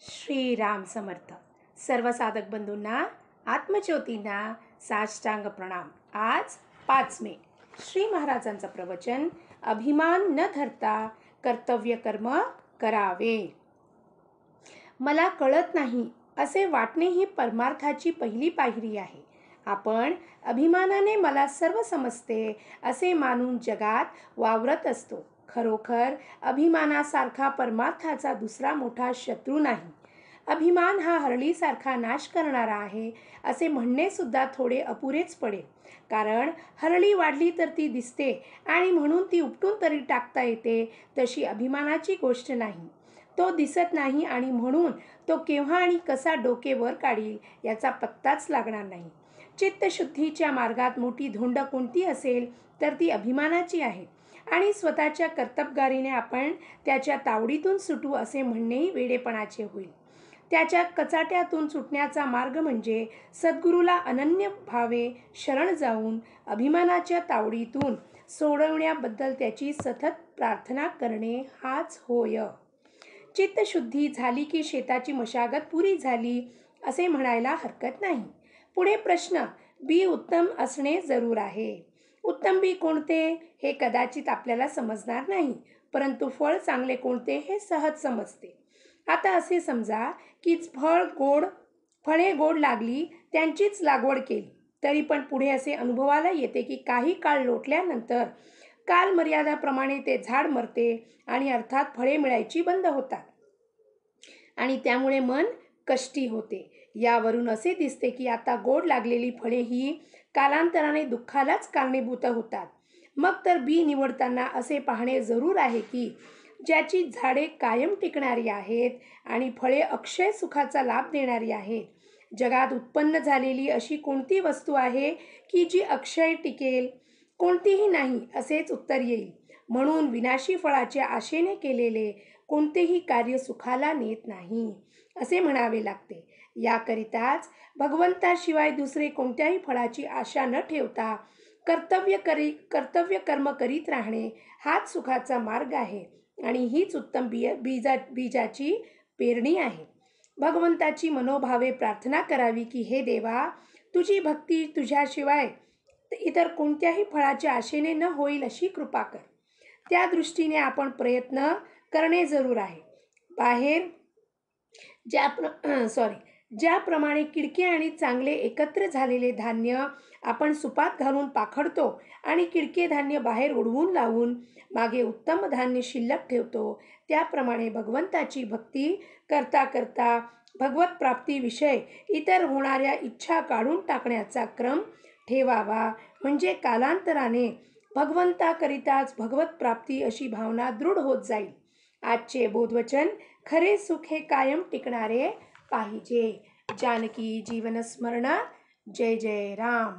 श्रीराम समर्थ. सर्व साधक बंधूंना, आत्मज्योतींना साष्टांग प्रणाम. आज 5 मे. श्री महाराजांचं प्रवचन, अभिमान न धरता कर्तव्य कर्म करावे. मला कळत नाही असे वाटणे ही परमार्थाची पहिली पायरी आहे. आपण अभिमानाने मला सर्व समजते असे मानून जगात वावरत असतो. खरोखर अभिमानासारखा परमार्थाचा दुसरा मोठा शत्रू नाही. अभिमान हा हरळीसारखा नाश करणारा आहे असे म्हणणे सुद्धा थोडे अपुरेच पडेल. कारण हरळी वाढली तर ती दिसते आणि म्हणून ती उपटून तरी टाकता येते. तशी अभिमानाची गोष्ट नाही. तो दिसत नाही आणि म्हणून तो केव्हा आणि कसा डोके वर काढील याचा पत्ताच लागणार नाही. चित्तशुद्धीच्या मार्गात मोठी धोंड कोणती असेल तर ती अभिमानाची आहे. आणि स्वतःच्या कर्तबगारीने आपण त्याच्या तावडीतून सुटू असे म्हणणेही वेडेपणाचे होईल. त्याच्या कचाट्यातून सुटण्याचा मार्ग म्हणजे सद्गुरूला अनन्य भावे शरण जाऊन अभिमानाच्या तावडीतून सोडवण्याबद्दल त्याची सतत प्रार्थना करणे हाच होय. चित्तशुद्धी झाली की शेताची मशागत पुरी झाली असे म्हणायला हरकत नाही. पुढे प्रश्न, बी उत्तम असणे जरूर आहे. उत्तम बी कोणते हे कदाचित आपल्याला समजणार नाही, परंतु फळ चांगले कोणते हे सहज समजते. आता असे समजा की फळे गोड लागली, त्यांचीच लागवड केली, तरी पण पुढे असे अनुभवाला येते की काही काळ लोटल्यानंतर कालमर्यादाप्रमाणे ते झाड मरते आणि अर्थात फळे मिळायची बंद होतात आणि त्यामुळे मन कष्टी होते. यावरून असे दिसते की आता गोड लागलेली फळे ही कालांतराने दुःखालाच कारणीभूत होतात. मग तर बी निवडताना असे पाहणे जरूर आहे की ज्याची झाडे कायम टिकणारी आहेत आणि फळे अक्षय सुखाचा लाभ देणारी आहेत. जगात उत्पन्न झालेली अशी कोणती वस्तू आहे की जी अक्षय टिकेल? कोणतीही नाही असेच उत्तर येईल. म्हणून विनाशी फळाच्या आशेने केलेले कोणतेही कार्य सुखाला नेत नाही असे म्हणावे लागते. याकरिताच भगवंताशिवाय दुसरे कोणत्याही फळाची आशा न ठेवता कर्तव्य कर्म करीत राहणे हाच सुखाचा मार्ग आहे आणि हीच उत्तम बीजाची पेरणी आहे. भगवंताची मनोभावे प्रार्थना करावी की हे देवा, तुझी भक्ती तुझ्याशिवाय इतर कोणत्याही फळाच्या आशेने न होईल अशी कृपा कर. त्या दृष्टीने आपण प्रयत्न करणे जरूर आहे. बाहेर ज्याप्रमाणे किडके आणि चांगले एकत्र झालेले धान्य आपण सुपात घालून पाखडतो आणि किडके धान्य बाहेर उडवून लावून मागे उत्तम धान्य शिल्लक ठेवतो, त्याप्रमाणे भगवंताची भक्ती करता करता भगवत प्राप्तीविषय इतर होणाऱ्या इच्छा काढून टाकण्याचा क्रम ठेवावा. म्हणजे कालांतराने भगवंताकरिताच भगवत प्राप्ती अशी भावना दृढ होत जाईल. आजचे बोधवचन, खरे सुख हे कायम टिकणारे पाहिजे. जानकी जीवन स्मरण. जय जय राम.